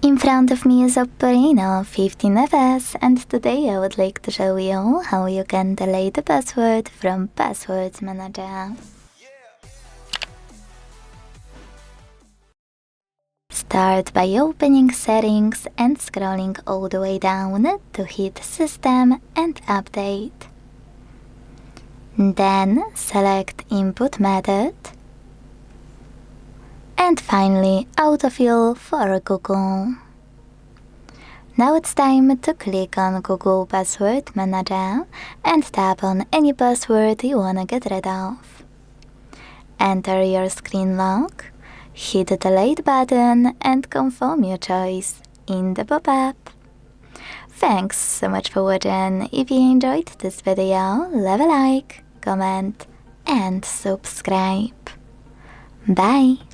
In front of me is OPPO Reno15 FS, and today I would like to show you how you can delete the password from Passwords Manager. Start by opening Settings and scrolling all the way down to hit System and Update. Then select Input Method. And finally, Autofill for Google. Now it's time to click on Google Password Manager and tap on any password you wanna get rid of. Enter your screen lock, hit the Delete button and confirm your choice in the pop-up. Thanks so much for watching. If you enjoyed this video, leave a like, comment and subscribe. Bye!